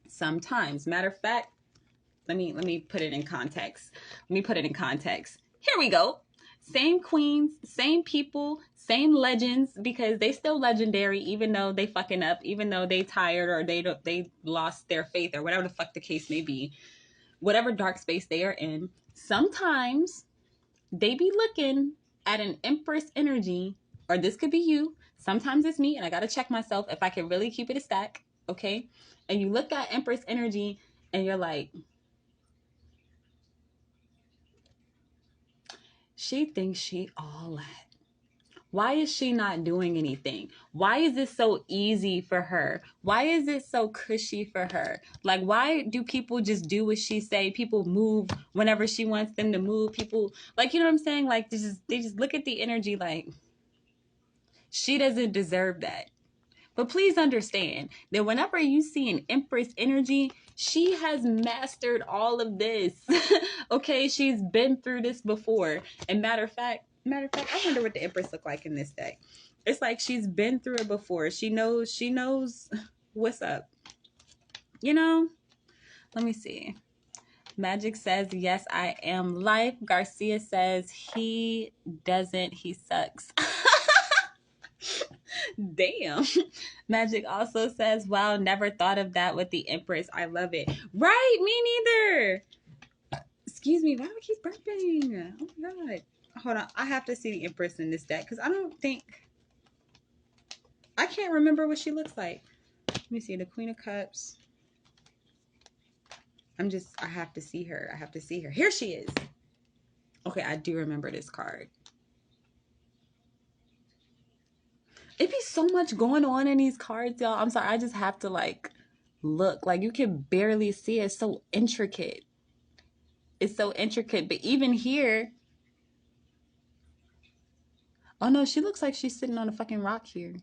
Sometimes. Matter of fact, let me put it in context. Here we go. Same queens, same people, same legends, because they still legendary, even though they fucking up, even though they tired or they lost their faith or whatever the fuck the case may be, whatever dark space they are in. Sometimes they be looking at an Empress energy, or this could be you. Sometimes it's me, and I gotta check myself if I can really keep it a stack. Okay, and you look at Empress energy, and you're like, she thinks she all that. Why is she not doing anything? Why is it so easy for her? Why is it so cushy for her? Like, why do people just do what she say? People move whenever she wants them to move. People, like, you know what I'm saying? Like, they just look at the energy like, she doesn't deserve that. But please understand that whenever you see an Empress energy, she has mastered all of this. Okay, she's been through this before. And matter of fact, I wonder what the Empress look like in this deck. It's like she's been through it before. She knows what's up. You know? Let me see. Magic says, yes, I am life. Garcia says, he doesn't, he sucks. Damn. Magic also says, wow, never thought of that with the Empress. I love it. Right? Me neither. Excuse me. Why do I keep burping? Oh my God. Hold on. I have to see the Empress in this deck because I can't remember what she looks like. Let me see. The Queen of Cups. I have to see her. Here she is. Okay, I do remember this card. It be so much going on in these cards, y'all. I'm sorry. I just have to like look. Like, you can barely see it. It's so intricate. But even here, oh no, she looks like she's sitting on a fucking rock here.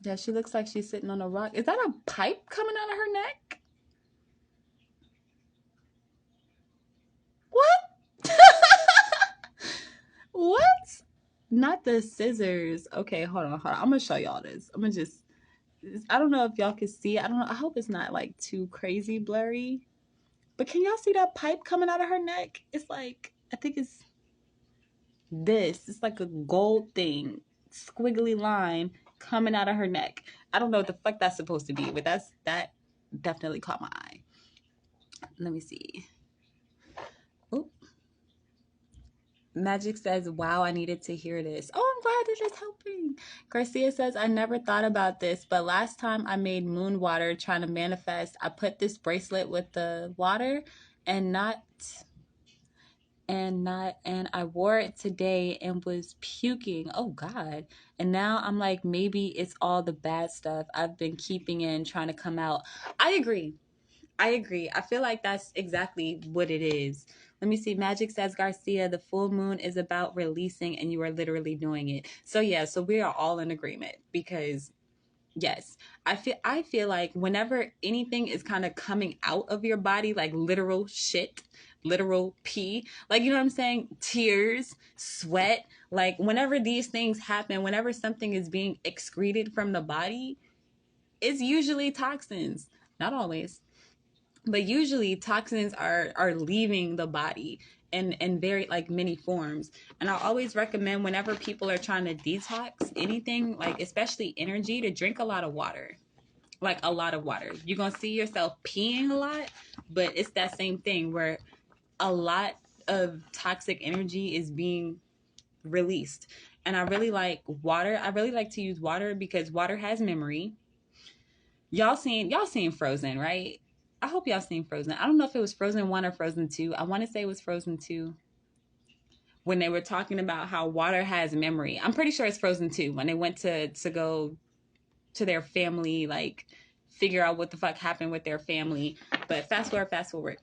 Yeah, she looks like she's sitting on a rock. Is that a pipe coming out of her neck? What? What? Not the scissors. Okay, hold on. I'm gonna show y'all this. I don't know if y'all can see. I don't know. I hope it's not like too crazy blurry. But can y'all see that pipe coming out of her neck? It's like, I think it's this. It's like a gold thing, squiggly line coming out of her neck. I don't know what the fuck that's supposed to be, but that definitely caught my eye. Let me see. Oh, Magic says, wow, I needed to hear this. Oh, I'm glad this is helping. Garcia says, I never thought about this, but last time I made moon water trying to manifest, I put this bracelet with the water and and I wore it today and was puking. Oh God. And now I'm like, maybe it's all the bad stuff I've been keeping in trying to come out. I agree. I feel like that's exactly what it is. Let me see. Magic says, Garcia, the full moon is about releasing and you are literally doing it. So yeah, so we are all in agreement because yes, I feel like whenever anything is kind of coming out of your body, like literal shit, literal pee, like you know what I'm saying? Tears, sweat, like whenever these things happen, whenever something is being excreted from the body, it's usually toxins. Not always, but usually toxins are leaving the body in very like many forms. And I always recommend whenever people are trying to detox anything, like especially energy, to drink a lot of water. Like a lot of water. You're gonna see yourself peeing a lot, but it's that same thing where a lot of toxic energy is being released. And I really like water. I really like to use water because water has memory. Y'all seen Frozen, right? I hope y'all seen Frozen. I don't know if it was Frozen 1 or Frozen 2. I want to say it was Frozen 2 when they were talking about how water has memory. I'm pretty sure it's Frozen 2 when they went to go to their family, like figure out what the fuck happened with their family. But fast forward.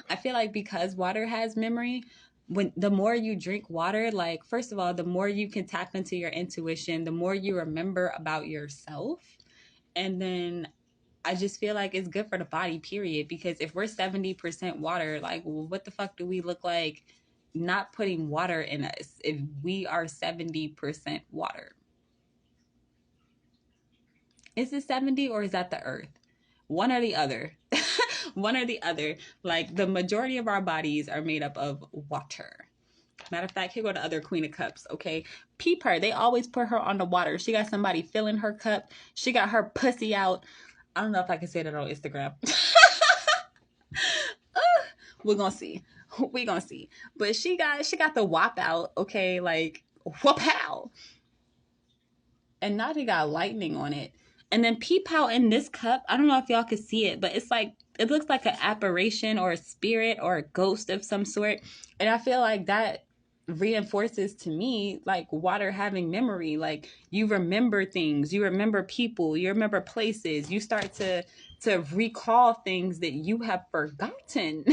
I feel like because water has memory, when the more you drink water, like first of all, the more you can tap into your intuition, the more you remember about yourself. And then I just feel like it's good for the body, period. Because if we're 70% water, like what the fuck do we look like not putting water in us if we are 70% water? Is it 70 or is that the earth? One or the other. One or the other. Like the majority of our bodies are made up of water. Matter of fact, here go the other Queen of Cups, okay? Peep her. They always put her on the water. She got somebody filling her cup. She got her pussy out. I don't know if I can say that on Instagram. We're gonna see. We're gonna see. But she got the whop out, okay? Like whoop out. And now they got lightning on it. And then peep how in this cup, I don't know if y'all can see it, but it's like it looks like an apparition or a spirit or a ghost of some sort. And I feel like that reinforces to me like water having memory. Like you remember things, you remember people, you remember places, you start to recall things that you have forgotten.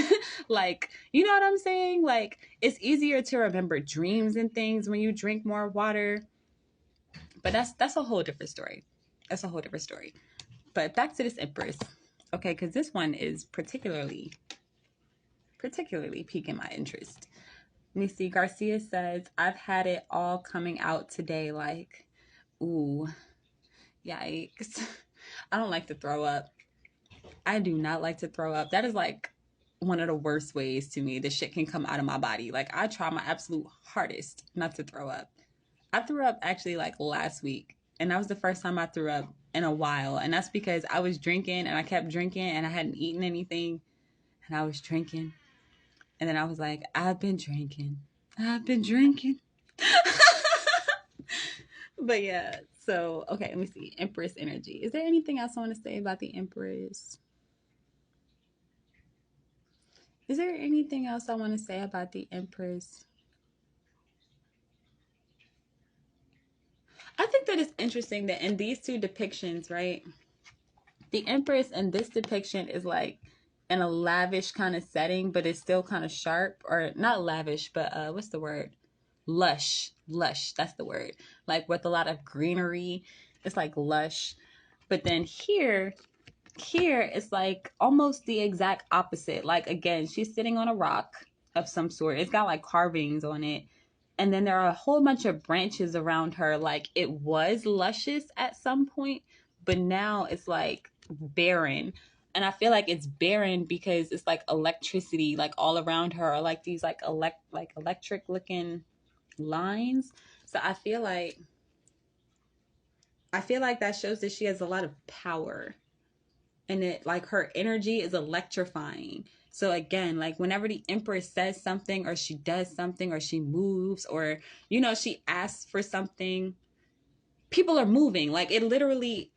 Like, you know what I'm saying? Like it's easier to remember dreams and things when you drink more water. But that's a whole different story. That's a whole different story. But back to this Empress. Okay, because this one is particularly piquing my interest. Let me see. Garcia says, I've had it all coming out today. Like, ooh, yikes. I don't like to throw up. I do not like to throw up. That is like one of the worst ways to me the shit can come out of my body. Like I try my absolute hardest not to throw up. I threw up actually like last week, and that was the first time I threw up in a while. And that's because I was drinking and I kept drinking and I hadn't eaten anything, and I was drinking. And then I was like, I've been drinking. I've been drinking. But yeah, so okay, let me see. Empress energy. Is there anything else I want to say about the Empress? Is there anything else I want to say about the Empress? I think that it's interesting that in these two depictions, right? The Empress in this depiction is like in a lavish kind of setting, but it's still kind of sharp, or not lavish, but what's the word? Lush. That's the word. Like with a lot of greenery. It's like lush. But then here it's like almost the exact opposite. Like again, she's sitting on a rock of some sort. It's got like carvings on it. And then there are a whole bunch of branches around her. Like it was luscious at some point, but now it's like barren. And I feel like it's barren because it's like electricity, like all around her, or like these like electric looking lines. So I feel like that shows that she has a lot of power, and it like her energy is electrifying. So again, like whenever the Empress says something or she does something or she moves or she asks for something, people are moving. Like it literally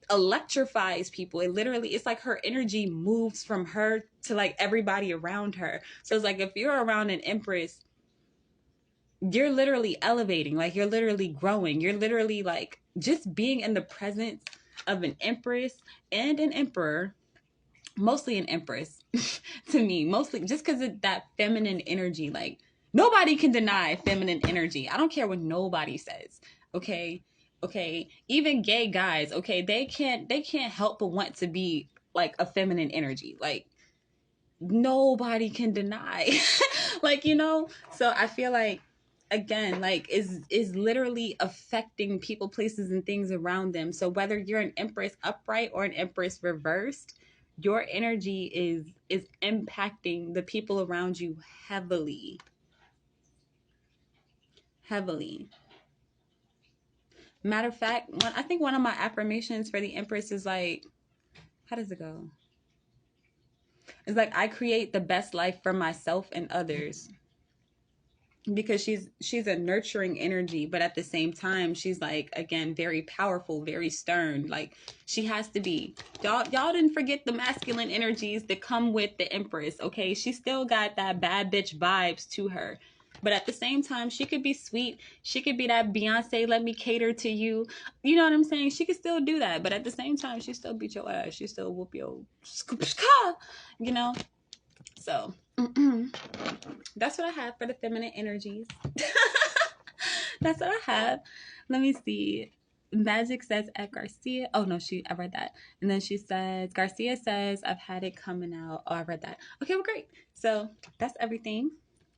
electrifies people. It's like her energy moves from her to like everybody around her. So it's like if you're around an Empress, you're literally elevating, like you're literally growing. You're literally like just being in the presence of an Empress and an Emperor, mostly an Empress to me, mostly just because of that feminine energy. Like nobody can deny feminine energy. I don't care what nobody says. Okay, even gay guys, okay, they can't help but want to be like a feminine energy. Like nobody can deny. Like so I feel like again, like is literally affecting people, places, and things around them. So whether you're an Empress upright or an Empress reversed, your energy is impacting the people around you heavily. Heavily. Matter of fact, I think one of my affirmations for the Empress is like, how does it go? It's like, I create the best life for myself and others. Because she's a nurturing energy, but at the same time she's like, again, very powerful, very stern. Like she has to be. Y'all didn't forget the masculine energies that come with the Empress. Okay, she still got that bad bitch vibes to her, but at the same time she could be sweet. She could be that Beyonce, let me cater to you. You know what I'm saying? She could still do that, but at the same time she still beat your ass. She still whoop your you know. So that's what I have for the feminine energies. That's what I have. Let me see. Magic says at Garcia. Oh no, I read that. And then she says, Garcia says, I've had it coming out. Oh, I read that. Okay, well, great. So that's everything.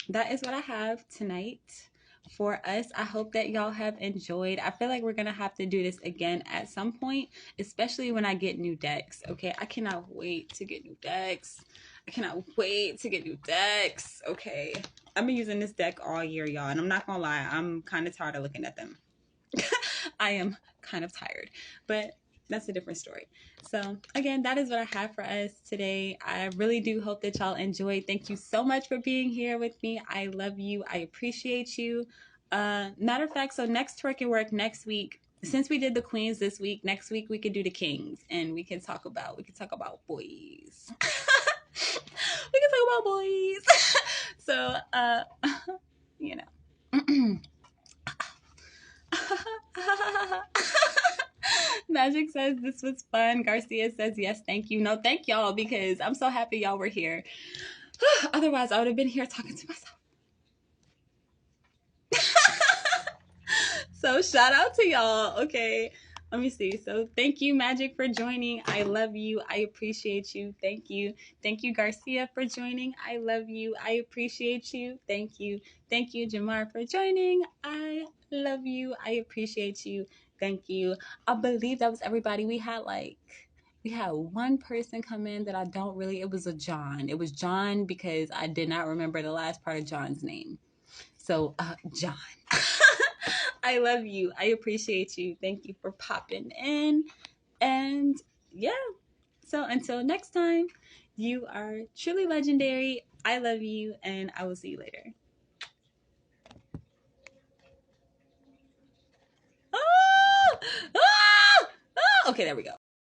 That is what I have tonight for us. I hope that y'all have enjoyed. I feel like we're gonna have to do this again at some point, especially when I get new decks. Okay, I cannot wait to get new decks. Okay, I've been using this deck all year, y'all, and I'm not gonna lie, I'm kind of tired of looking at them. I am kind of tired, but that's a different story. So again, that is what I have for us today. I really do hope that y'all enjoyed. Thank you so much for being here with me. I love you. I appreciate you. Matter of fact, so next Twerk and Work next week, since we did the queens this week, next week we could do the kings, and we can talk about boys. We can talk about boys. So you know. Magic says this was fun. Garcia says yes, thank you. No, thank y'all, because I'm so happy y'all were here. Otherwise, I would have been here talking to myself. So shout out to y'all. Okay, let me see. So thank you, Magic, for joining. I love you. I appreciate you. Thank you. Thank you, Garcia, for joining. I love you. I appreciate you. Thank you. Thank you, Jamar, for joining. I love you. I appreciate you. Thank you. I believe that was everybody. We had one person come in that I don't really, it was a John. It was John because I did not remember the last part of John's name. So, John. I love you. I appreciate you. Thank you for popping in. And yeah, so until next time, you are truly legendary. I love you, and I will see you later. Ah! Ah! Ah! Okay, there we go.